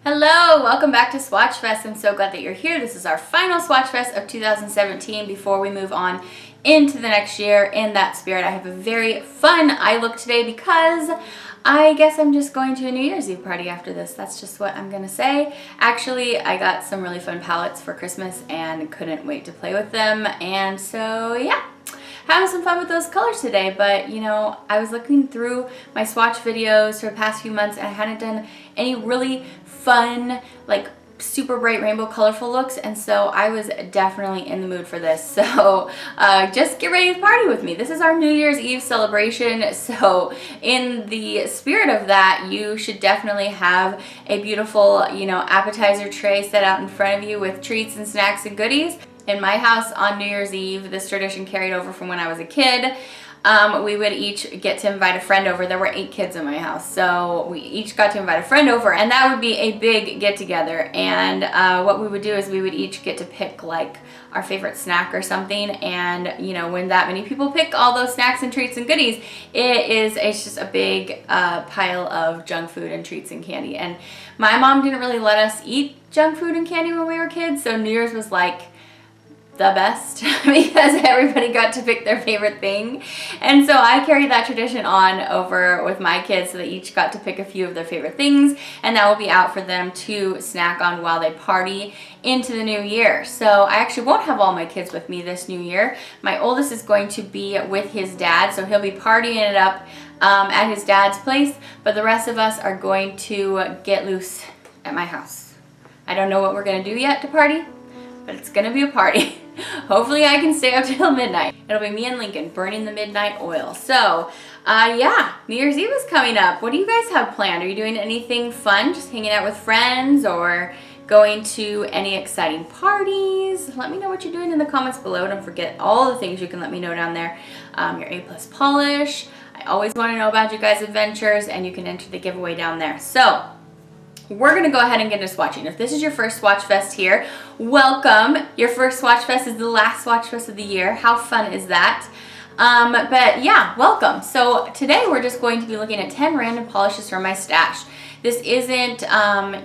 Hello, welcome back to Swatchfest. I'm so glad that you're here. This is our final Swatchfest of 2017 before we move on into the next year. In that spirit, I have a very fun eye look today because I guess I'm just going to a New Year's Eve party after this. That's just what I'm gonna say. Actually, I got some really fun palettes for Christmas and couldn't wait to play with them. And so yeah, having some fun with those colors today. But you know, I was looking through my swatch videos for the past few months and I hadn't done any really fun, like super bright rainbow colorful looks, and so I was definitely in the mood for this. So just get ready to party with me. This is our New Year's Eve celebration, so in the spirit of that, you should definitely have a beautiful, you know, appetizer tray set out in front of you with treats and snacks and goodies. In my house on New Year's Eve, this tradition carried over from when I was a kid. We would each get to invite a friend over. There were 8 kids in my house, so we each got to invite a friend over, and that would be a big get together. And what we would do is we would each get to pick like our favorite snack or something, and you know, when that many people pick all those snacks and treats and goodies, it's just a big pile of junk food and treats and candy. And my mom didn't really let us eat junk food and candy when we were kids, so New Year's was like the best because everybody got to pick their favorite thing. And so I carried that tradition on over with my kids, so they each got to pick a few of their favorite things, and that will be out for them to snack on while they party into the new year. So I actually won't have all my kids with me this new year. My oldest is going to be with his dad, so he'll be partying it up at his dad's place, but the rest of us are going to get loose at my house. I don't know what we're gonna do yet to party, but it's gonna be a party. Hopefully I can stay up till midnight. It'll be me and Lincoln burning the midnight oil. So yeah, New Year's Eve is coming up. What do you guys have planned? Are you doing anything fun? Just hanging out with friends or going to any exciting parties? Let me know what you're doing in the comments below. Don't forget all the things you can let me know down there. Your A+ polish. I always want to know about you guys' adventures, and you can enter the giveaway down there. So we're gonna go ahead and get into swatching. If this is your first Swatchfest here, welcome. Your first Swatchfest is the last Swatchfest of the year. How fun is that? But yeah, welcome. So today we're just going to be looking at 10 random polishes from my stash. This isn't,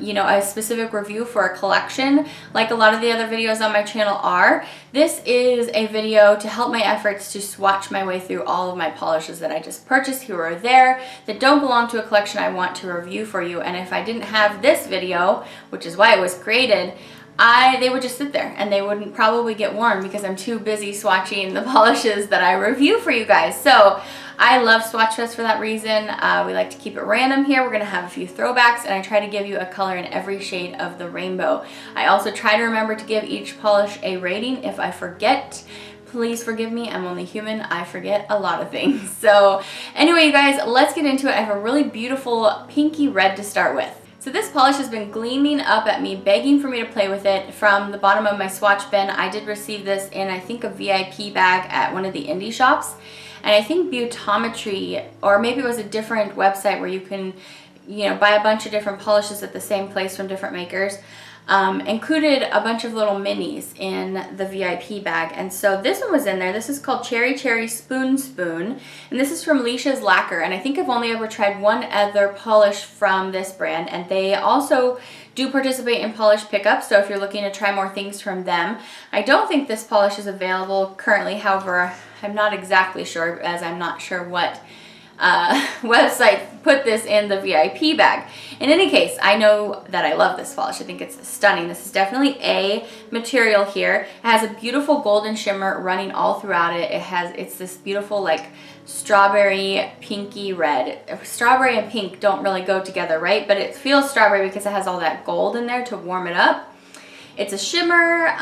you know, a specific review for a collection like a lot of the other videos on my channel are. This is a video to help my efforts to swatch my way through all of my polishes that I just purchased here or there that don't belong to a collection I want to review for you. And if I didn't have this video, which is why it was created, they would just sit there and they wouldn't probably get worn because I'm too busy swatching the polishes that I review for you guys. So I love Swatchfest for that reason. We like to keep it random here. We're gonna have a few throwbacks, and I try to give you a color in every shade of the rainbow. I also try to remember to give each polish a rating. If I forget, please forgive me. I'm only human. I forget a lot of things. So anyway, you guys, let's get into it. I have a really beautiful pinky red to start with. So this polish has been gleaming up at me, begging for me to play with it from the bottom of my swatch bin. I did receive this in, I think, a VIP bag at one of the indie shops. And I think Beautometry, or maybe it was a different website where you can, you know, buy a bunch of different polishes at the same place from different makers, included a bunch of little minis in the VIP bag. And so this one was in there. This is called Cherry Cherry Spoon Spoon, and this is from Leesha's Lacquer. And I think I've only ever tried one other polish from this brand, and they also do participate in polish pickups, so if you're looking to try more things from them. I don't think this polish is available currently, however, I'm not exactly sure, as I'm not sure what website put this in the VIP bag. In any case, I know that I love this polish. I think it's stunning. This is definitely A material here. It has a beautiful golden shimmer running all throughout it. It's this beautiful like strawberry pinky red. Strawberry and pink don't really go together, right? But it feels strawberry because it has all that gold in there to warm it up. It's a shimmer.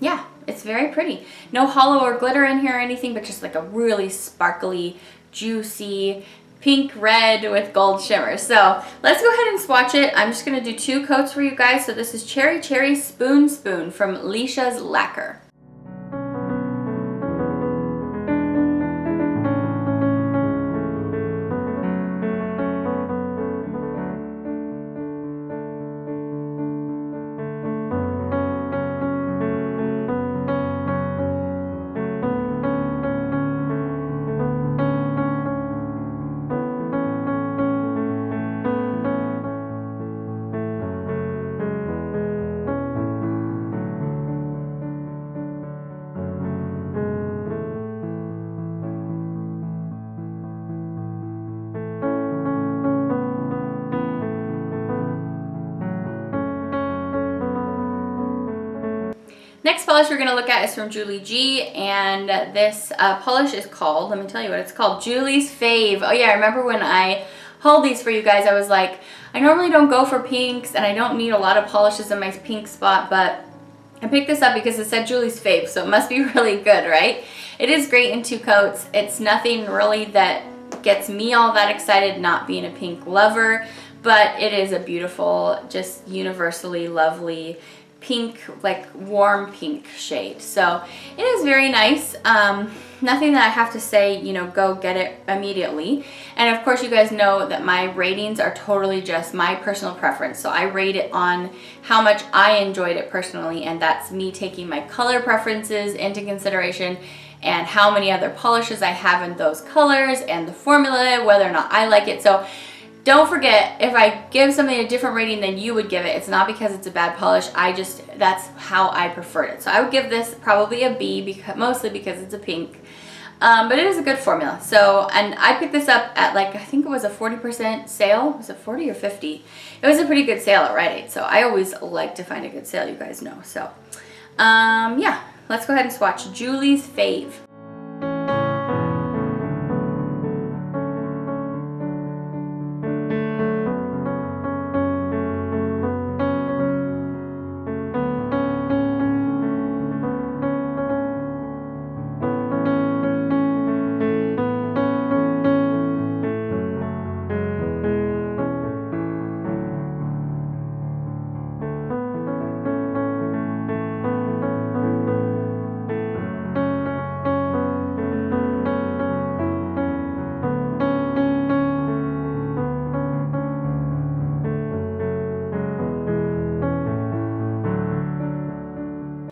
Yeah, it's very pretty. No hollow or glitter in here or anything, but just like a really sparkly, juicy pink red with gold shimmer. So let's go ahead and swatch it. I'm just gonna do 2 coats for you guys. So this is Cherry Cherry Spoon Spoon from Leesha's Lacquer. Next polish we're going to look at is from Julie G, and this polish is called, let me tell you what it's called, Julie's Fave. Oh yeah, I remember when I hauled these for you guys, I was like, I normally don't go for pinks and I don't need a lot of polishes in my pink spot, but I picked this up because it said Julie's Fave, so it must be really good, right? It is great in 2 coats. It's nothing really that gets me all that excited, not being a pink lover, but it is a beautiful, just universally lovely pink, like warm pink shade. So it is very nice. Nothing that I have to say, you know, go get it immediately. And of course you guys know that my ratings are totally just my personal preference. So I rate it on how much I enjoyed it personally, and that's me taking my color preferences into consideration and how many other polishes I have in those colors and the formula, whether or not I like it. So don't forget, if I give something a different rating than you would give it, it's not because it's a bad polish. That's how I preferred it. So I would give this probably a B, mostly because it's a pink. But it is a good formula. So, and I picked this up at, like, I think it was a 40% sale. Was it 40 or 50? It was a pretty good sale at Rite Aid. So I always like to find a good sale, you guys know. So, yeah, let's go ahead and swatch Julie's Fave.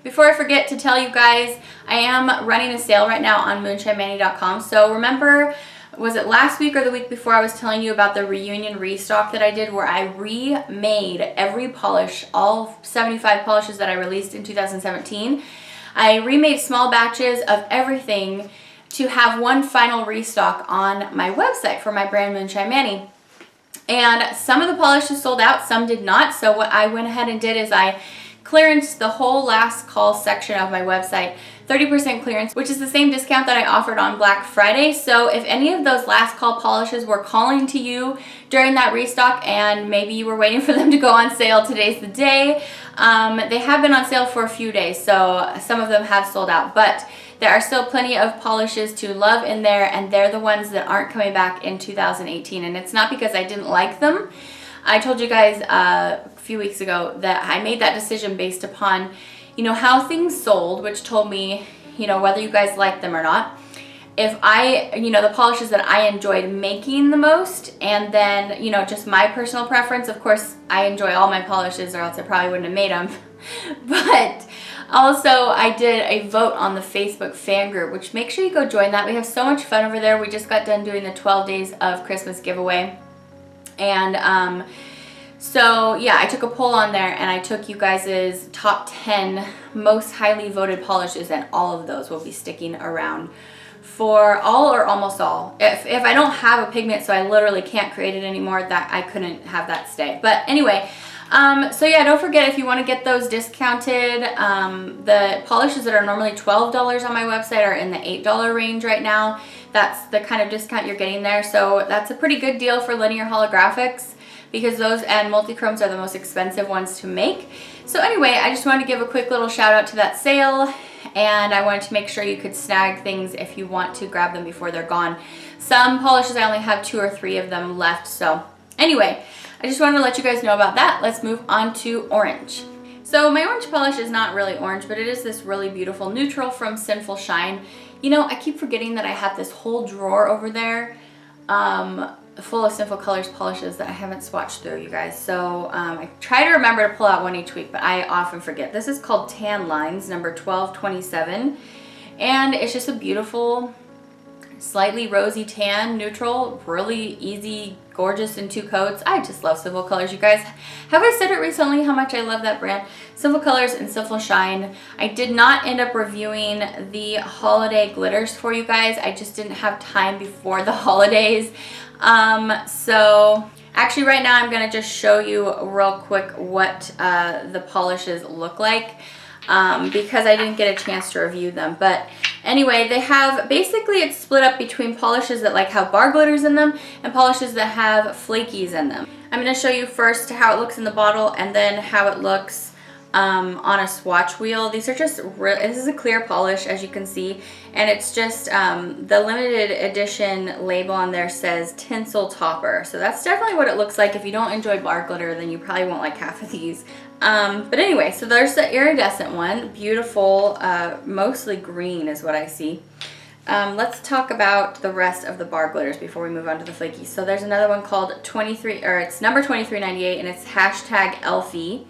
Before I forget to tell you guys, I am running a sale right now on moonshinemanny.com. So remember, was it last week or the week before I was telling you about the reunion restock that I did, where I remade every polish, all 75 polishes that I released in 2017. I remade small batches of everything to have one final restock on my website for my brand Moonshine Manny. And some of the polishes sold out, some did not. So what I went ahead and did is I clearance the whole last call section of my website, 30% clearance, which is the same discount that I offered on Black Friday. So if any of those last call polishes were calling to you during that restock and maybe you were waiting for them to go on sale, today's the day. They have been on sale for a few days, so some of them have sold out, but there are still plenty of polishes to love in there, and they're the ones that aren't coming back in 2018. And it's not because I didn't like them. I told you guys a few weeks ago that I made that decision based upon, you know, how things sold, which told me, you know, whether you guys like them or not. If I, you know, the polishes that I enjoyed making the most, and then, you know, just my personal preference. Of course, I enjoy all my polishes or else I probably wouldn't have made them. But also, I did a vote on the Facebook fan group, which make sure you go join that. We have so much fun over there. We just got done doing the 12 days of Christmas giveaway. And so yeah, I took a poll on there and I took you guys' top 10 most highly voted polishes, and all of those will be sticking around for all or almost all. If I don't have a pigment, so I literally can't create it anymore, that I couldn't have that stay. But anyway, so yeah, don't forget, if you want to get those discounted, the polishes that are normally $12 on my website are in the $8 range right now. That's the kind of discount you're getting there. So that's a pretty good deal for linear holographics, because those and multi-chromes are the most expensive ones to make. So anyway, I just wanted to give a quick little shout out to that sale, and I wanted to make sure you could snag things if you want to grab them before they're gone. Some polishes, I only have 2 or 3 of them left. So anyway, I just wanted to let you guys know about that. Let's move on to orange. So my orange polish is not really orange, but it is this really beautiful neutral from Sinful Shine. You know, I keep forgetting that I have this whole drawer over there full of Sinful Colors polishes that I haven't swatched through, you guys. So I try to remember to pull out one each week, but I often forget. This is called Tan Lines, number 1227. And it's just a beautiful, slightly rosy tan neutral, really easy, gorgeous in 2 coats. I just love Sinful Colors, you guys. Have I said it recently how much I love that brand? Sinful Colors and Sinful Shine. I did not end up reviewing the holiday glitters for you guys. I just didn't have time before the holidays. So actually right now I'm gonna just show you real quick what the polishes look like. because I didn't get a chance to review them. But anyway, they have, basically it's split up between polishes that like have bar glitters in them and polishes that have flakies in them. I'm going to show you first how it looks in the bottle and then how it looks on a swatch wheel. These are just this is a clear polish, as you can see, and it's just the limited edition label on there says tinsel topper, so that's definitely what it looks like. If you don't enjoy bar glitter, then you probably won't like half of these. But anyway, so there's the iridescent one, beautiful, mostly green is what I see. Let's talk about the rest of the bar glitters before we move on to the flaky. So there's another one called 23, or it's number 2398, and it's hashtag Elfie.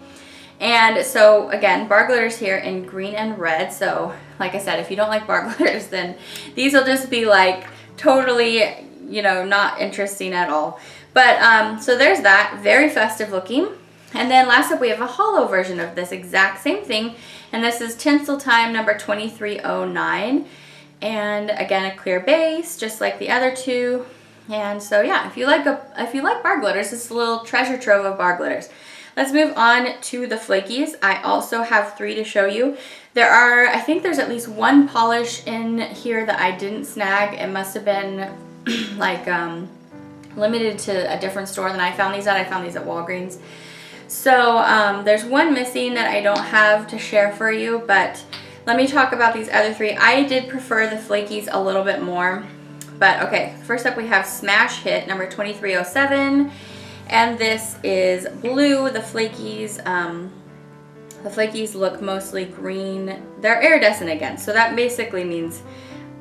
And so again, bar glitters here in green and red. So like I said, if you don't like bar glitters, then these will just be like totally, you know, not interesting at all. But so there's that, very festive looking. And then last up we have a hollow version of this exact same thing, and this is Tinsel Time number 2309. And again, a clear base, just like the other two. And so yeah, if you like bar glitters, it's a little treasure trove of bar glitters. Let's move on to the flakies. I also have 3 to show you. There are, I think there's at least one polish in here that I didn't snag. It must have been like limited to a different store than I found these at. I found these at Walgreens. So there's one missing that I don't have to share for you, but let me talk about these other 3. I did prefer the flakies a little bit more. But okay, first up we have Smash Hit number 2307. And this is blue. The flakies look mostly green. They're iridescent again, so that basically means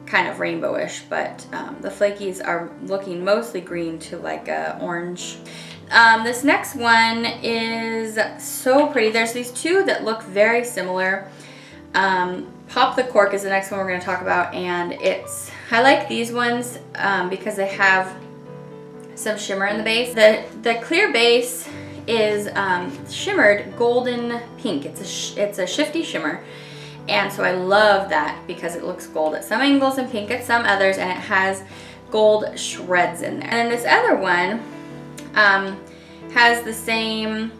kind of rainbowish, but the flakies are looking mostly green to like a orange. This next one is so pretty. There's these 2 that look very similar. Pop the Cork is the next one we're going to talk about, and I like these ones because they have some shimmer in the base. The clear base is shimmered golden pink. It's a shifty shimmer, and so I love that because it looks gold at some angles and pink at some others, and it has gold shreds in there. And then this other one has the same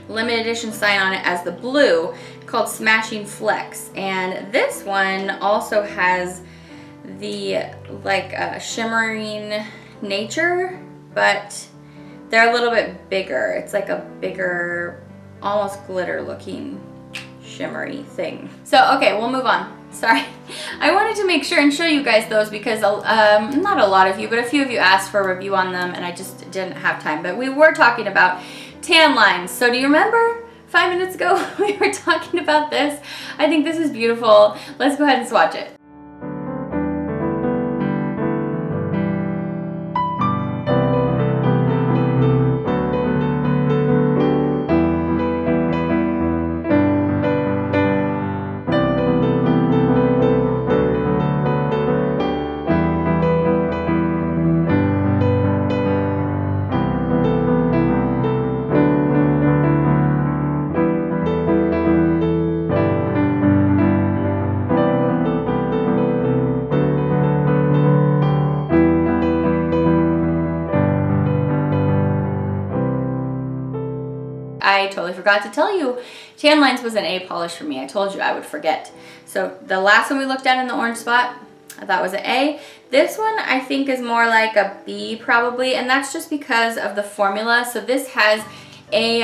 limited edition sign on it as the blue, called Smashing Flex, and this one also has the like shimmering nature, but they're a little bit bigger. It's like a bigger, almost glitter looking shimmery thing. So okay, we'll move on. Sorry, I wanted to make sure and show you guys those because not a lot of you, but a few of you asked for a review on them and I just didn't have time. But we were talking about tan lines. So do you remember 5 minutes ago we were talking about this? I think this is beautiful. Let's go ahead and swatch it. I totally forgot to tell you, tan lines was an A polish for me. I told you I would forget. So the last one we looked at in the orange spot, I thought was an A. This one I think is more like a B probably, and that's just because of the formula. So this has a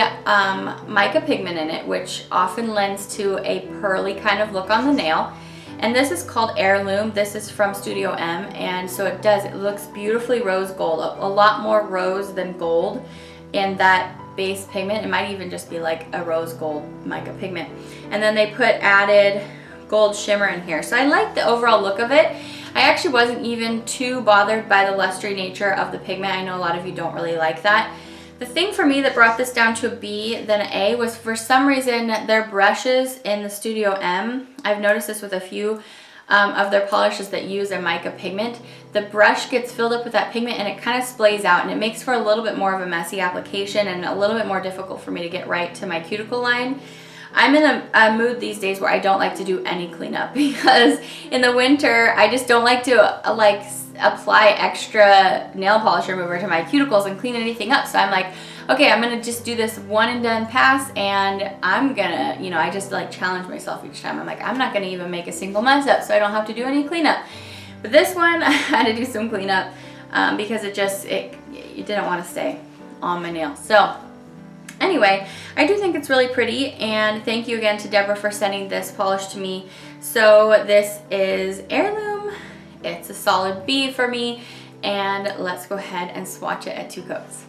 mica pigment in it, which often lends to a pearly kind of look on the nail. And this is called Heirloom. This is from Studio M, and so it looks beautifully rose gold, a lot more rose than gold in that base pigment. It might even just be like a rose gold mica pigment. And then they put added gold shimmer in here. So I like the overall look of it. I actually wasn't even too bothered by the lustery nature of the pigment. I know a lot of you don't really like that. The thing for me that brought this down to a B then an A was for some reason their brushes in the Studio M, I've noticed this with a few of their polishes that use a mica pigment, the brush gets filled up with that pigment and it kind of splays out, and it makes for a little bit more of a messy application and a little bit more difficult for me to get right to my cuticle line. I'm in a mood these days where I don't like to do any cleanup because in the winter I just don't like to apply extra nail polish remover to my cuticles and clean anything up. So I'm like, okay, I'm gonna just do this one and done pass, and I'm gonna, you know, I just like challenge myself each time. I'm like, I'm not gonna even make a single mess up so I don't have to do any cleanup. But this one, I had to do some cleanup because it didn't want to stay on my nails. So anyway, I do think it's really pretty, and thank you again to Deborah for sending this polish to me. So this is Heirloom. It's a solid B for me, and let's go ahead and swatch it at 2 coats.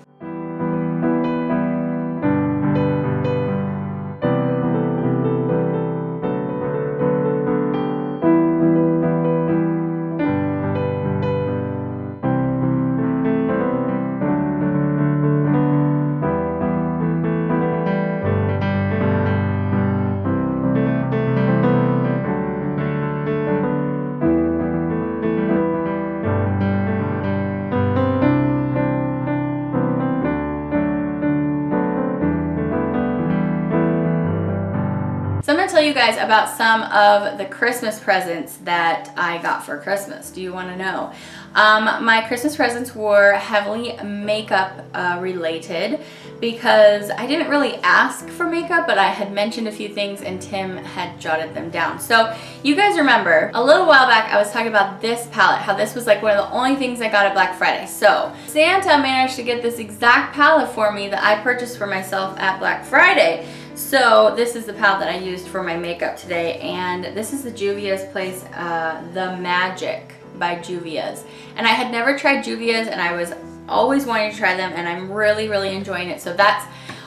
So I'm going to tell you guys about some of the Christmas presents that I got for Christmas. Do you want to know? My Christmas presents were heavily makeup related because I didn't really ask for makeup, but I had mentioned a few things and Tim had jotted them down. So you guys remember a little while back I was talking about this palette, how this was like one of the only things I got at Black Friday. So Santa managed to get this exact palette for me that I purchased for myself at Black Friday. So this is the palette that I used for my makeup today, and this is the Juvia's Place, The Magic by Juvia's. And I had never tried Juvia's, and I was always wanting to try them, and I'm really, really enjoying it. So that's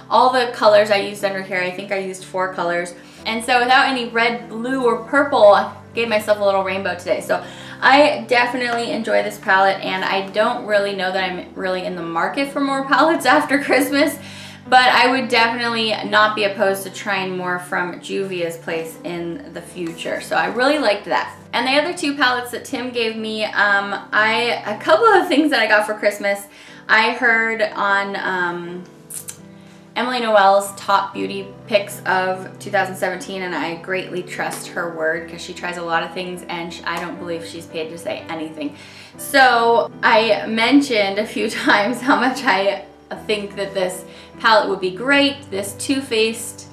all the colors I used under here. I think I used 4 colors. And so without any red, blue, or purple, I gave myself a little rainbow today. So I definitely enjoy this palette, and I don't really know that I'm really in the market for more palettes after Christmas. But I would definitely not be opposed to trying more from Juvia's Place in the future. So I really liked that. And the other 2 palettes that Tim gave me, a couple of things that I got for Christmas. I heard on Emily Noel's top beauty picks of 2017, and I greatly trust her word because she tries a lot of things, and I don't believe she's paid to say anything. So I mentioned a few times how much I think that this palette would be great. This Too Faced,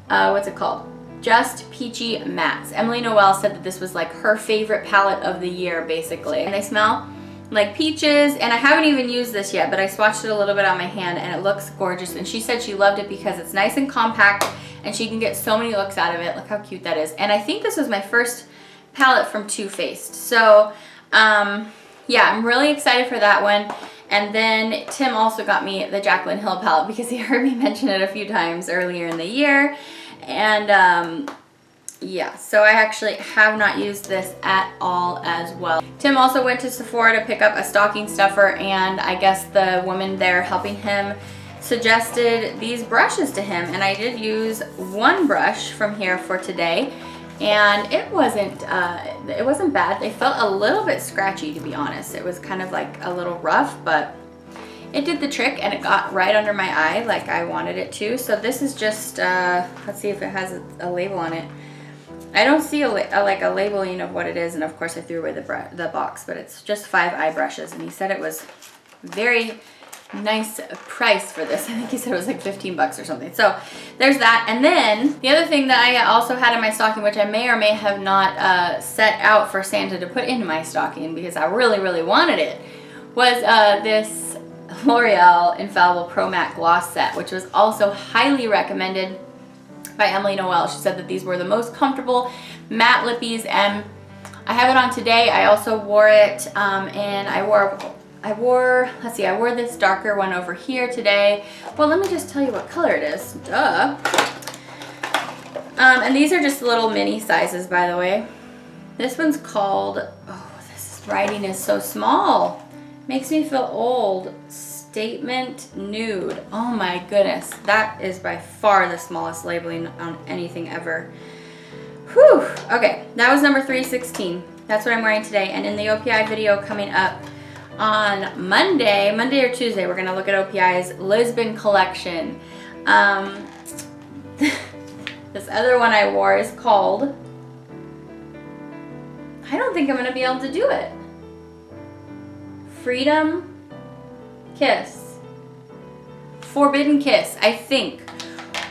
what's it called? Just Peachy Mattes. Emily Noel said that this was like her favorite palette of the year, basically. And they smell like peaches, and I haven't even used this yet, but I swatched it a little bit on my hand, and it looks gorgeous. And she said she loved it because it's nice and compact, and she can get so many looks out of it. Look how cute that is. And I think this was my first palette from Too Faced. So, yeah, I'm really excited for that one. And then Tim also got me the Jaclyn Hill palette because he heard me mention it a few times earlier in the year. And yeah, so I actually have not used this at all as well. Tim also went to Sephora to pick up a stocking stuffer, and I guess the woman there helping him suggested these brushes to him. And I did use one brush from here for today. And it wasn't bad. They felt a little bit scratchy, to be honest. It was kind of like a little rough, but it did the trick, and it got right under my eye like I wanted it to. So this is just, let's see if it has a label on it. I don't see like a labeling of what it is, and of course I threw away the box, but it's just 5 eye brushes, and he said it was very nice price for this. I think he said it was like 15 bucks or something. So there's that. And then the other thing that I also had in my stocking, which I may or may have not set out for Santa to put in my stocking because I really, really wanted it, was this L'Oreal Infallible Pro Matte Gloss Set, which was also highly recommended by Emily Noel. She said that these were the most comfortable matte lippies, and I have it on today. I also wore it, and I wore this darker one over here today. Well, let me just tell you what color it is. Duh. And these are just little mini sizes, by the way. This one's called, oh, this writing is so small. Makes me feel old. Statement Nude. Oh my goodness. That is by far the smallest labeling on anything ever. Whew. Okay, that was number 316. That's what I'm wearing today. And in the OPI video coming up on Monday or Tuesday, we're gonna look at OPI's Lisbon collection. This other one I wore is called, I don't think I'm gonna be able to do it. Freedom Kiss. Forbidden Kiss, I think.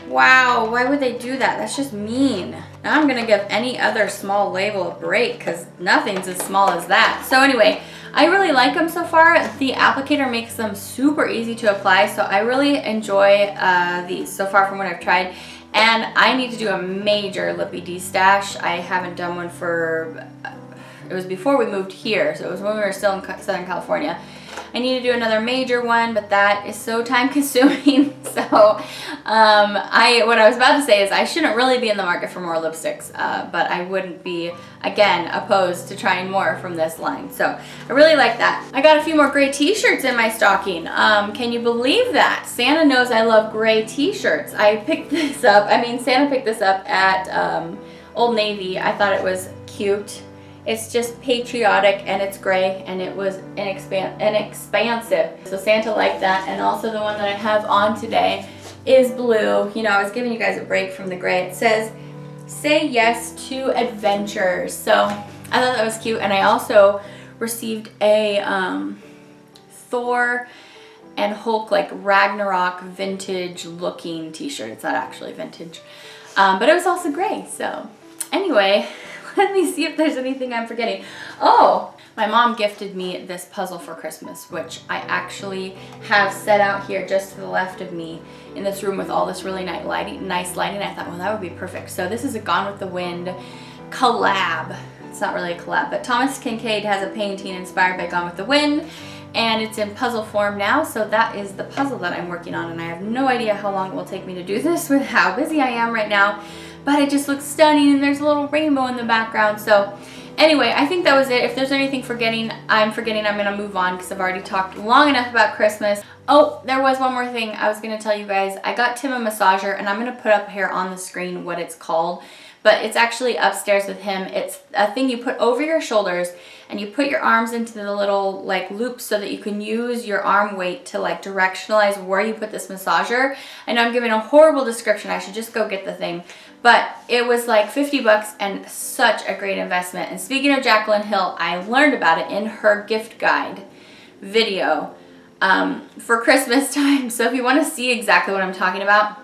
Wow, why would they do that? That's just mean. Now I'm gonna give any other small label a break because nothing's as small as that. So anyway, I really like them so far. The applicator makes them super easy to apply, so I really enjoy these so far from what I've tried. And I need to do a major lippy de-stash. I haven't done one for, it was before we moved here, so it was when we were still in Southern California. I need to do another major one, but that is so time consuming. So what I was about to say is I shouldn't really be in the market for more lipsticks, but I wouldn't be, again, opposed to trying more from this line. So I really like that. I got a few more gray t-shirts in my stocking. Can you believe that? Santa knows I love gray t-shirts. I picked this up, Santa picked this up at Old Navy. I thought it was cute. It's just patriotic and it's gray and it was inexpensive. So Santa liked that, and also the one that I have on today is blue. You know, I was giving you guys a break from the gray. It says, say yes to adventures. So I thought that was cute, and I also received a Thor and Hulk like Ragnarok vintage looking t-shirt. It's not actually vintage, but it was also gray. So anyway, let me see if there's anything I'm forgetting. Oh, my mom gifted me this puzzle for Christmas, which I actually have set out here just to the left of me in this room with all this really nice lighting. I thought, well, that would be perfect. So this is a Gone with the Wind collab. It's not really a collab, but Thomas Kincaid has a painting inspired by Gone with the Wind, and it's in puzzle form now. So that is the puzzle that I'm working on, and I have no idea how long it will take me to do this with how busy I am right now. But it just looks stunning, and there's a little rainbow in the background. So anyway, I think that was it. If there's anything I'm forgetting, I'm gonna move on because I've already talked long enough about Christmas. Oh, there was one more thing I was gonna tell you guys. I got Tim a massager, and I'm gonna put up here on the screen what it's called, but it's actually upstairs with him. It's a thing you put over your shoulders, and you put your arms into the little like loops so that you can use your arm weight to like directionalize where you put this massager. I know I'm giving a horrible description. I should just go get the thing. But it was like 50 bucks and such a great investment. And speaking of Jaclyn Hill, I learned about it in her gift guide video for Christmas time. So if you want to see exactly what I'm talking about,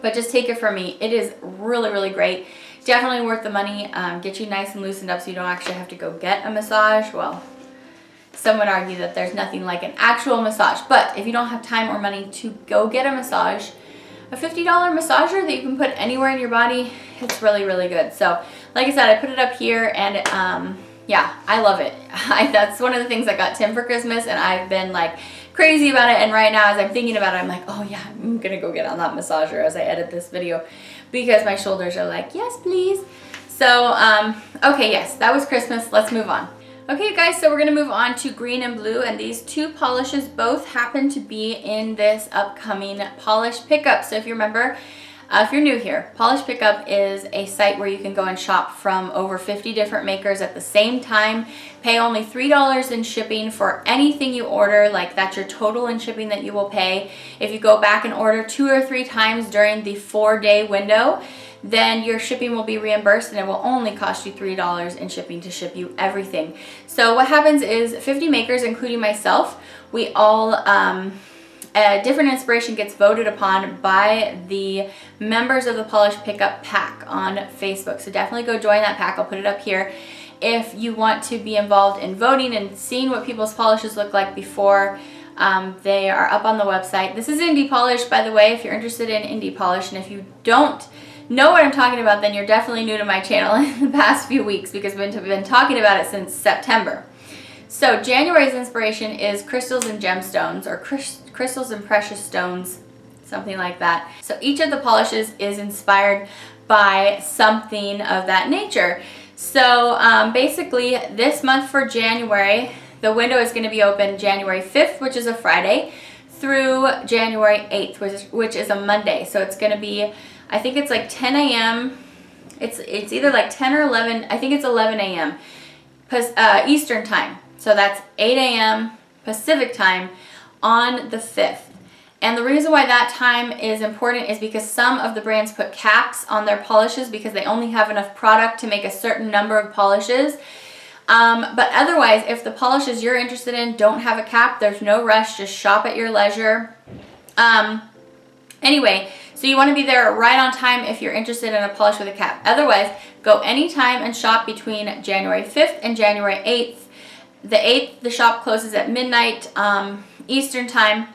but just take it from me, it is really, really great. Definitely worth the money. Get you nice and loosened up so you don't actually have to go get a massage. Well, some would argue that there's nothing like an actual massage. But if you don't have time or money to go get a massage, a $50 massager that you can put anywhere in your body, it's really, really good. So like I said, I put it up here, and yeah, I love it. That's one of the things I got Tim for Christmas, and I've been like crazy about it. And right now, as I'm thinking about it, I'm like, oh yeah, I'm gonna go get on that massager as I edit this video, because my shoulders are like, yes, please. So, okay, yes, that was Christmas. Let's move on. Okay, you guys, so we're gonna move on to green and blue, and these two polishes both happen to be in this upcoming polish pickup. So if you remember, if you're new here, Polish Pickup is a site where you can go and shop from over 50 different makers at the same time, pay only $3 in shipping for anything you order. Like, that's your total in shipping that you will pay. If you go back and order 2 or 3 times during the 4-day window, then your shipping will be reimbursed, and it will only cost you $3 in shipping to ship you everything. So what happens is 50 makers, including myself, we all, a different inspiration gets voted upon by the members of the Polish Pickup pack on Facebook. So definitely go join that pack. I'll put it up here. If you want to be involved in voting and seeing what people's polishes look like before they are up on the website. This is Indie Polish, by the way, if you're interested in indie polish. And if you don't know what I'm talking about, then you're definitely new to my channel in the past few weeks, because we've been talking about it since September. So January's inspiration is crystals and gemstones, or crystals and precious stones, something like that. So each of the polishes is inspired by something of that nature. So basically this month for January, the window is going to be open January 5th, which is a Friday, through January 8th, which is a Monday. So it's going to be, I think it's like 10 a.m. It's either like 10 or 11. I think it's 11 a.m. Eastern time. So that's 8 a.m. Pacific time on the 5th. And the reason why that time is important is because some of the brands put caps on their polishes because they only have enough product to make a certain number of polishes. But otherwise, if the polishes you're interested in don't have a cap, there's no rush. Just shop at your leisure. Anyway, so you want to be there right on time if you're interested in a polish with a cap. Otherwise, go anytime and shop between January 5th and January 8th. The 8th, the shop closes at midnight Eastern time,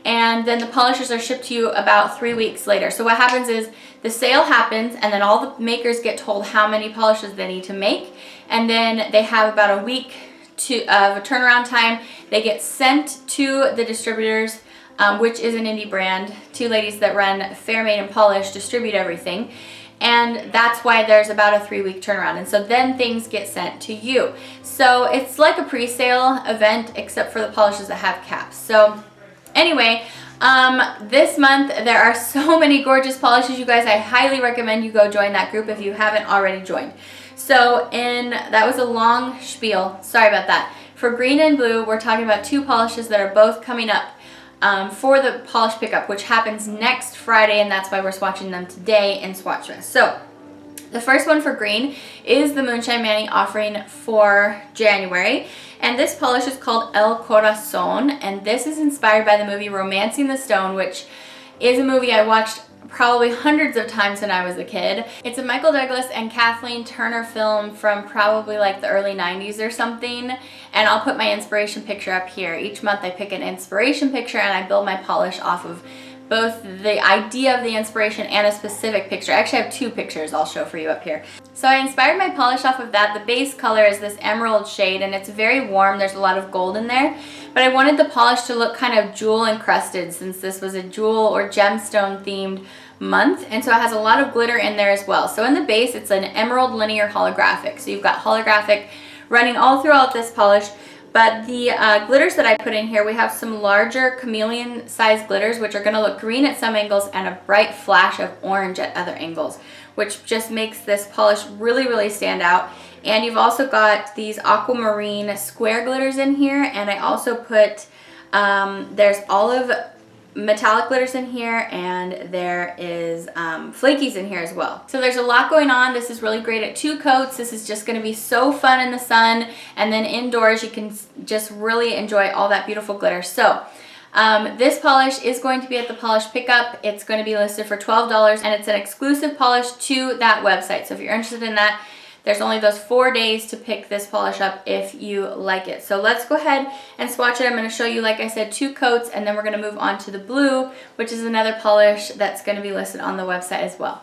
and then the polishes are shipped to you about 3 weeks later. So what happens is the sale happens, and then all the makers get told how many polishes they need to make, and then they have about a week of a turnaround time. They get sent to the distributors, which is an indie brand. Two ladies that run Fair Made and Polish distribute everything, and that's why there's about a 3-week turnaround. And so then things get sent to you. So it's like a pre-sale event, except for the polishes that have caps. So anyway, this month there are so many gorgeous polishes, you guys. I highly recommend you go join that group if you haven't already joined. So that was a long spiel, sorry about that. For green and blue, we're talking about 2 polishes that are both coming up for the polish pickup, which happens next Friday, and that's why we're swatching them today in Swatched. So the first one for green is the Moonshine Manny offering for January, and this polish is called El Corazón, and this is inspired by the movie Romancing the Stone, which is a movie I watched probably hundreds of times when I was a kid. It's a Michael Douglas and Kathleen Turner film from probably like the early 90s or something, and I'll put my inspiration picture up here. Each month I pick an inspiration picture and I build my polish off of both the idea of the inspiration and a specific picture. I actually have 2 pictures I'll show for you up here. So I inspired my polish off of that. The base color is this emerald shade, and it's very warm. There's a lot of gold in there, but I wanted the polish to look kind of jewel encrusted, since this was a jewel or gemstone themed month, and so it has a lot of glitter in there as well. So in the base, it's an emerald linear holographic. So you've got holographic running all throughout this polish. But the glitters that I put in here, we have some larger chameleon sized glitters, which are going to look green at some angles and a bright flash of orange at other angles, which just makes this polish really, really stand out. And you've also got these aquamarine square glitters in here, and I also put, there's olive metallic glitters in here, and there is flakies in here as well. So there's a lot going on. This is really great at 2 coats. This is just going to be so fun in the sun, and then indoors you can just really enjoy all that beautiful glitter. So this polish is going to be at the polish pickup. It's going to be listed for $12, and it's an exclusive polish to that website. So if you're interested in that, there's only those 4 days to pick this polish up if you like it. So let's go ahead and swatch it. I'm going to show you, like I said, 2 coats, and then we're going to move on to the blue, which is another polish that's going to be listed on the website as well.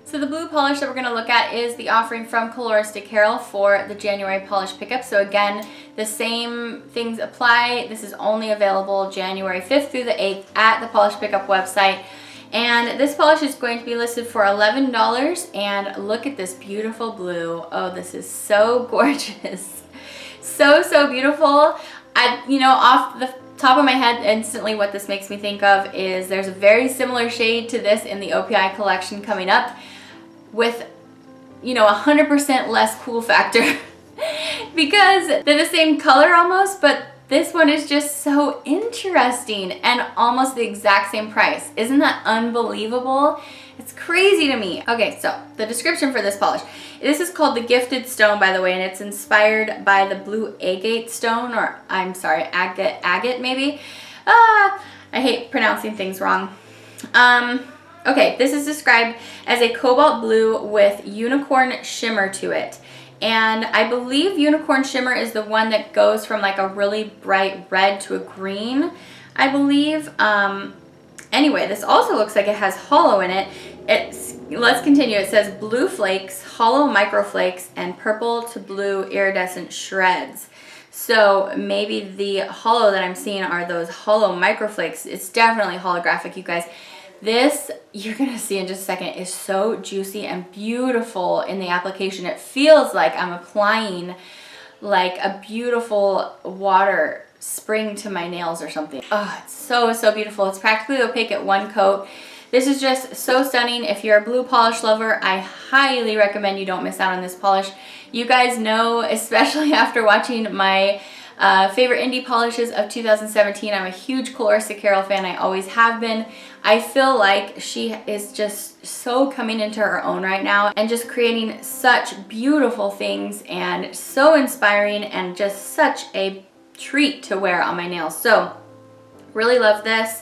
So the blue polish that we're going to look at is the offering from Coloristic Carol for the January polish pickup. So again, the same things apply. This is only available January 5th through the 8th at the polish pickup website. And this polish is going to be listed for $11. And look at this beautiful blue. Oh, this is so gorgeous. So beautiful. Off the top of my head, instantly what this makes me think of is there's a very similar shade to this in the OPI collection coming up with, 100% less cool factor because they're the same color almost, but this one is just so interesting and almost the exact same price. Isn't that unbelievable? It's crazy to me. Okay, so the description for this polish. This is called the Gifted Stone, by the way, and it's inspired by the blue agate stone, or I'm sorry, agate maybe. I hate pronouncing things wrong. Okay, this is described as a cobalt blue with unicorn shimmer to it. And I believe unicorn shimmer is the one that goes from like a really bright red to a green. I believe. Anyway, this also looks like it has hollow in it. Let's continue. It says blue flakes, hollow micro flakes, and purple to blue iridescent shreds. So maybe the hollow that I'm seeing are those hollow micro flakes. It's definitely holographic, you guys. This, you're gonna see in just a second, is so juicy and beautiful in the application. It feels like I'm applying like a beautiful water spring to my nails or something. Oh, it's so, so beautiful. It's practically opaque at one coat. This is just so stunning. If you're a blue polish lover, I highly recommend you don't miss out on this polish. You guys know, especially after watching my favorite indie polishes of 2017, I'm a huge Clarissa Carroll fan. I always have been. I feel like she is just so coming into her own right now and just creating such beautiful things and so inspiring and just such a treat to wear on my nails. So really love this.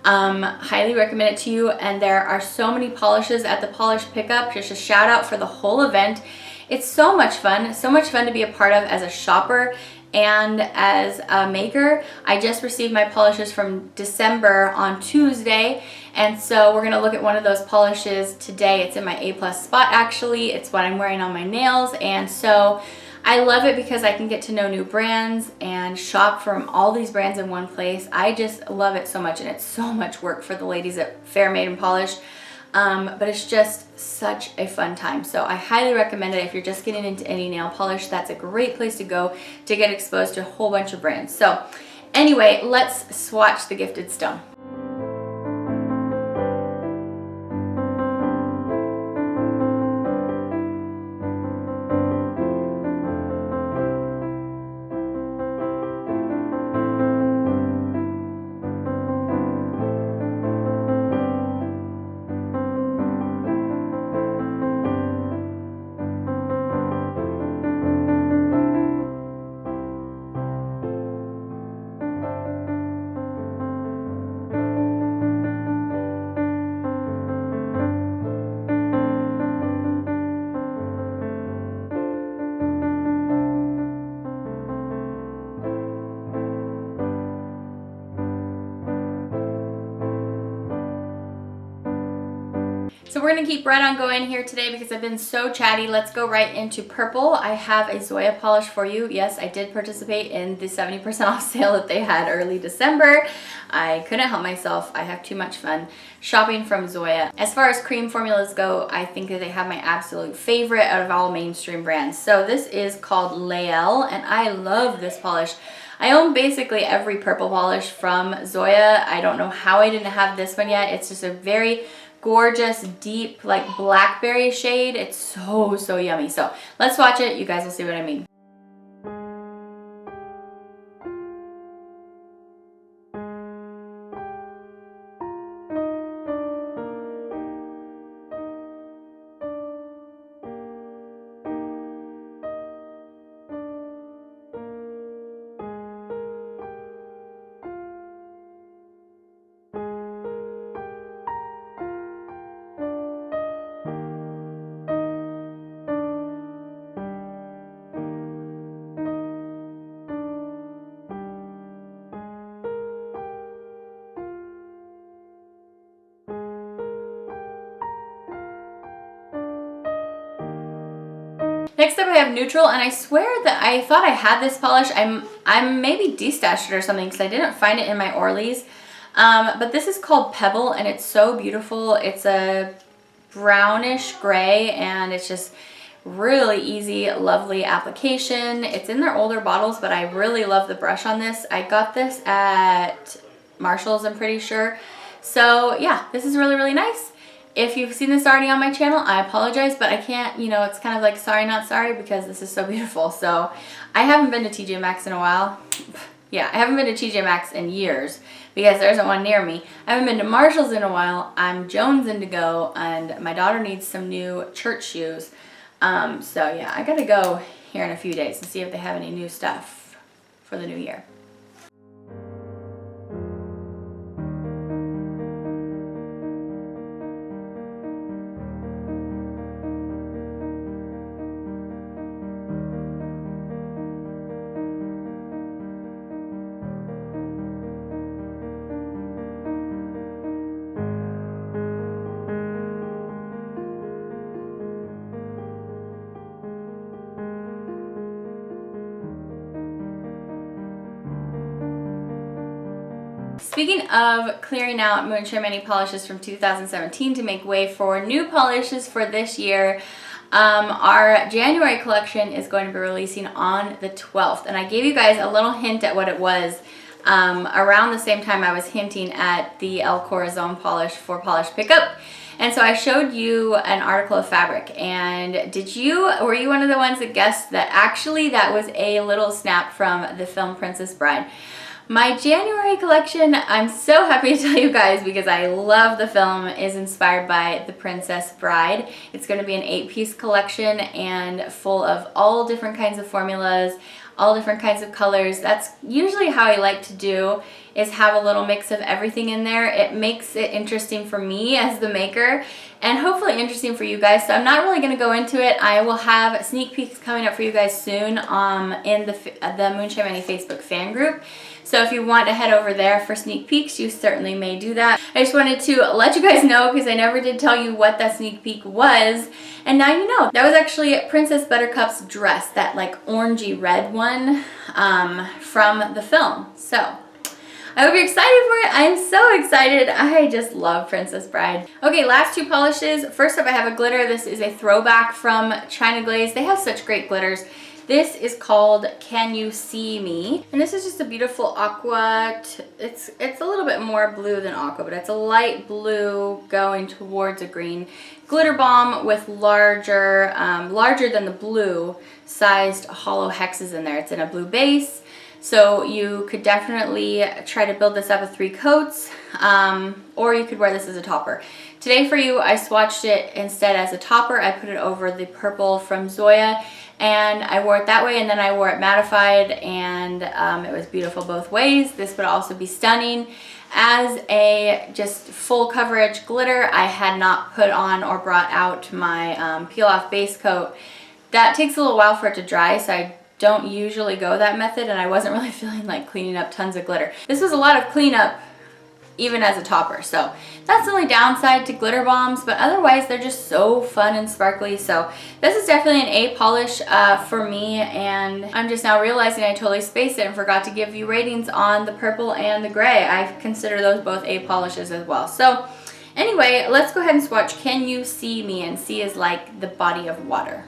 Highly recommend it to you. And there are so many polishes at the polish pickup. Just a shout out for the whole event. It's so much fun to be a part of as a shopper and as a maker. I just received my polishes from December on Tuesday, and so we're gonna look at one of those polishes today. It's in my A+ spot actually. It's what I'm wearing on my nails, and so I love it because I can get to know new brands and shop from all these brands in one place. I just love it so much, and it's so much work for the ladies at Fair Made and Polish. But it's just such a fun time. So I highly recommend it if you're just getting into any nail polish. That's a great place to go to get exposed to a whole bunch of brands. So anyway, let's swatch the Gifted Stone. So we're gonna keep right on going here today because I've been so chatty. Let's go right into purple. I have a Zoya polish for you. Yes, I did participate in the 70% off sale that they had early December. I couldn't help myself. I have too much fun shopping from Zoya. As far as cream formulas go, I think that they have my absolute favorite out of all mainstream brands. So this is called Lael, and I love this polish. I own basically every purple polish from Zoya. I don't know how I didn't have this one yet. It's just a very gorgeous, deep, like blackberry shade. It's so, so yummy. So let's watch it. You guys will see what I mean. Next up I have Neutral, and I swear that I thought I had this polish. I'm maybe destashed it or something because I didn't find it in my Orleys. But this is called Pebble, and it's so beautiful. It's a brownish gray, and it's just really easy, lovely application. It's in their older bottles, but I really love the brush on this. I got this at Marshall's, I'm pretty sure. So yeah, this is really, really nice. If you've seen this already on my channel, I apologize, but I can't, you know, it's kind of like sorry not sorry because this is so beautiful. So I haven't been to TJ Maxx in a while. Yeah, I haven't been to TJ Maxx in years because there isn't one near me. I haven't been to Marshall's in a while. I'm jonesing to go, and my daughter needs some new church shoes. So yeah, I gotta go here in a few days and see if they have any new stuff for the new year. Speaking of clearing out Moonshine Mini polishes from 2017 to make way for new polishes for this year, our January collection is going to be releasing on the 12th. And I gave you guys a little hint at what it was around the same time I was hinting at the El Corazón polish for polish pickup. And so I showed you an article of fabric, and were you one of the ones that guessed that actually that was a little snap from the film Princess Bride? My January collection, I'm so happy to tell you guys because I love the film, is inspired by The Princess Bride. It's going to be an 8-piece collection and full of all different kinds of formulas, all different kinds of colors. That's usually how I like to do, is have a little mix of everything in there. It makes it interesting for me as the maker and hopefully interesting for you guys. So I'm not really going to go into it. I will have sneak peeks coming up for you guys soon in the Moonshine Mini Facebook fan group. So if you want to head over there for sneak peeks, you certainly may do that. I just wanted to let you guys know because I never did tell you what that sneak peek was. And now you know. That was actually Princess Buttercup's dress, that like orangey red one from the film. So I hope you're excited for it. I'm so excited. I just love Princess Bride. Okay, last 2 polishes. First up, I have a glitter. This is a throwback from China Glaze. They have such great glitters. This is called Can You See Me? And this is just a beautiful aqua. It's a little bit more blue than aqua, but it's a light blue going towards a green glitter bomb with larger than the blue sized hollow hexes in there. It's in a blue base. So you could definitely try to build this up with 3 coats, or you could wear this as a topper. Today for you, I swatched it instead as a topper. I put it over the purple from Zoya, and I wore it that way, and then I wore it mattified, and it was beautiful both ways. This would also be stunning as a just full coverage glitter. I had not put on or brought out my peel off base coat. That takes a little while for it to dry, so I don't usually go that method, and I wasn't really feeling like cleaning up tons of glitter. This was a lot of cleanup even as a topper, so that's the only downside to glitter bombs, but otherwise they're just so fun and sparkly. So this is definitely an A polish for me, and I'm just now realizing I totally spaced it and forgot to give you ratings on the purple and the gray. I consider those both A polishes as well. So anyway, let's go ahead and swatch Can You See Me, and C is like the body of water.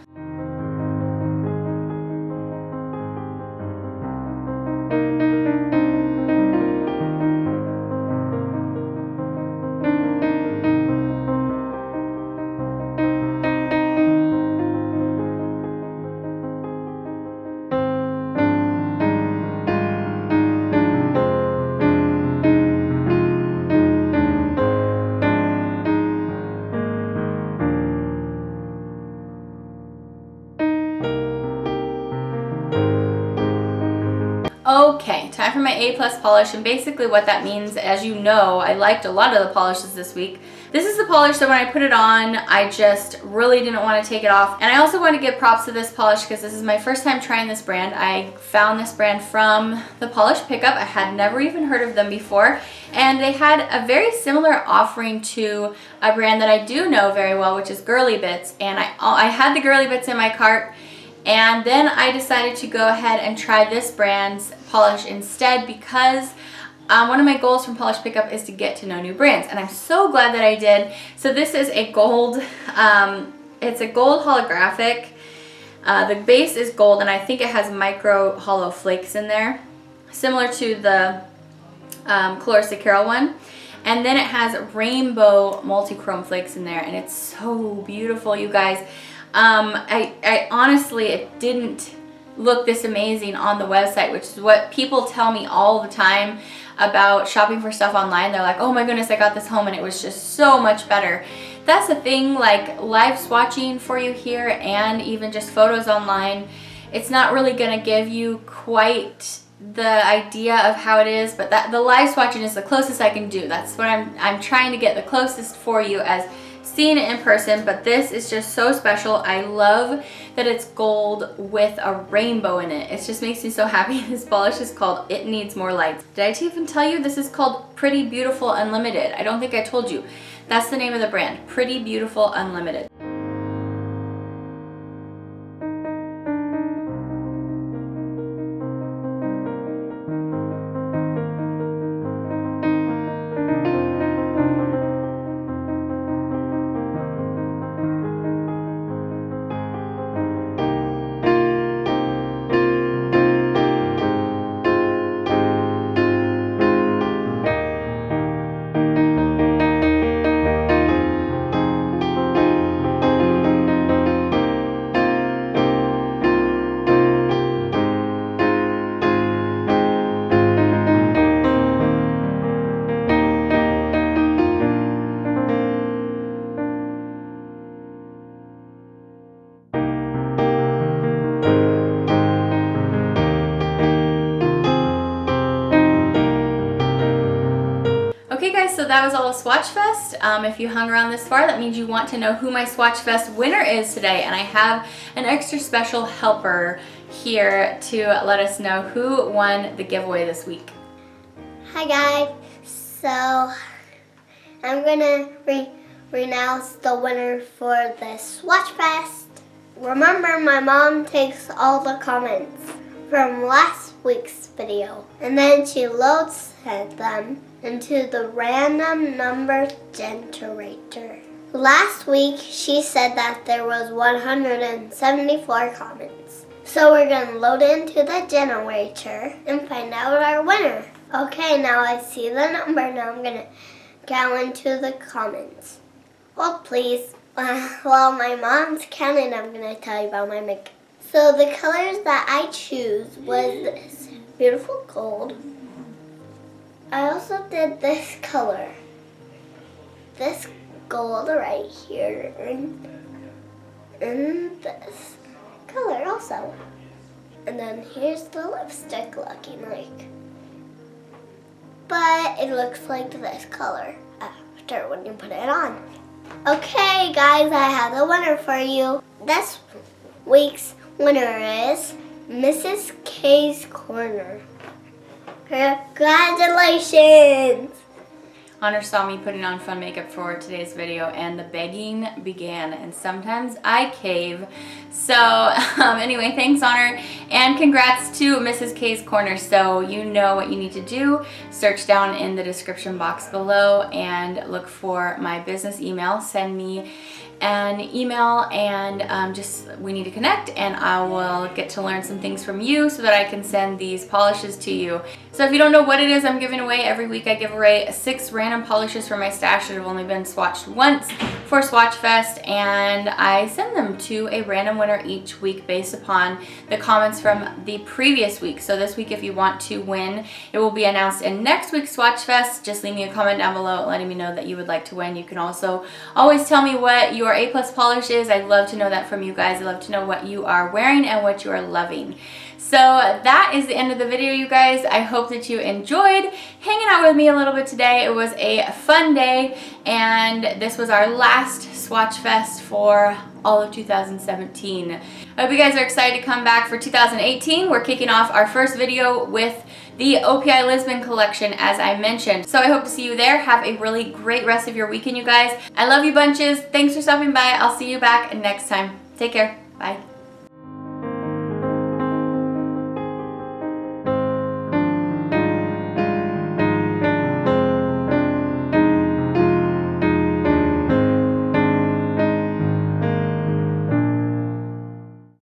Okay, time for my A+ polish, and basically what that means, as you know, I liked a lot of the polishes this week. This is the polish that when I put it on, I just really didn't want to take it off. And I also want to give props to this polish because this is my first time trying this brand. I found this brand from the Polish Pickup. I had never even heard of them before, and they had a very similar offering to a brand that I do know very well, which is Girly Bits, and I had the Girly Bits in my cart. And then I decided to go ahead and try this brand's polish instead because one of my goals from Polish Pickup is to get to know new brands, and I'm so glad that I did. So this is a gold, it's a gold holographic. The base is gold, and I think it has micro hollow flakes in there, similar to the Clarissa Carol one. And then it has rainbow multi-chrome flakes in there, and it's so beautiful, you guys. I honestly, it didn't look this amazing on the website, which is what people tell me all the time about shopping for stuff online. They're like, oh my goodness, I got this home and it was just so much better. That's the thing, like live swatching for you here and even just photos online, it's not really going to give you quite the idea of how it is, but the live swatching is the closest I can do. That's what I'm trying to get the closest for you as seeing it in person. But this is just so special. I love that it's gold with a rainbow in it. It just makes me so happy. This polish is called It Needs More Lights. Did I even tell you this is called Pretty Beautiful Unlimited? I don't think I told you. That's the name of the brand, Pretty Beautiful Unlimited. that was all of Swatchfest. If you hung around this far, that means you want to know who my Swatchfest winner is today. And I have an extra special helper here to let us know who won the giveaway this week. Hi guys. So I'm gonna announce the winner for this Swatchfest. Remember, my mom takes all the comments from last week's video and then she loads them into the random number generator. Last week she said that there was 174 comments. So we're gonna load into the generator and find out our winner. Okay, now I see the number. Now I'm gonna go into the comments. Oh, please. While my mom's counting, I'm gonna tell you about my makeup. So the colors that I choose was this beautiful gold. I also did this color. This gold right here. And this color also. And then here's the lipstick looking like. But it looks like this color after when you put it on. Okay guys, I have the winner for you. This week's winner is Mrs. K's Corner. Congratulations! Honor saw me putting on fun makeup for today's video and the begging began, and sometimes I cave. So anyway, thanks Honor, and congrats to Mrs. K's Corner. So you know what you need to do. Search down in the description box below and look for my business email. Send me an email and we need to connect, and I will get to learn some things from you so that I can send these polishes to you. So if you don't know what it is I'm giving away, every week I give away 6 random polishes from my stash that have only been swatched once for Swatchfest, and I send them to a random winner each week based upon the comments from the previous week. So this week, if you want to win, it will be announced in next week's Swatchfest. Just leave me a comment down below letting me know that you would like to win. You can also always tell me what your A+ polish is. I'd love to know that from you guys. I'd love to know what you are wearing and what you are loving. So that is the end of the video, you guys. I hope that you enjoyed hanging out with me a little bit today. It was a fun day, and this was our last Swatchfest for all of 2017. I hope you guys are excited to come back for 2018. We're kicking off our first video with the OPI Lisbon collection, as I mentioned. So I hope to see you there. Have a really great rest of your weekend, you guys. I love you bunches. Thanks for stopping by. I'll see you back next time. Take care. Bye.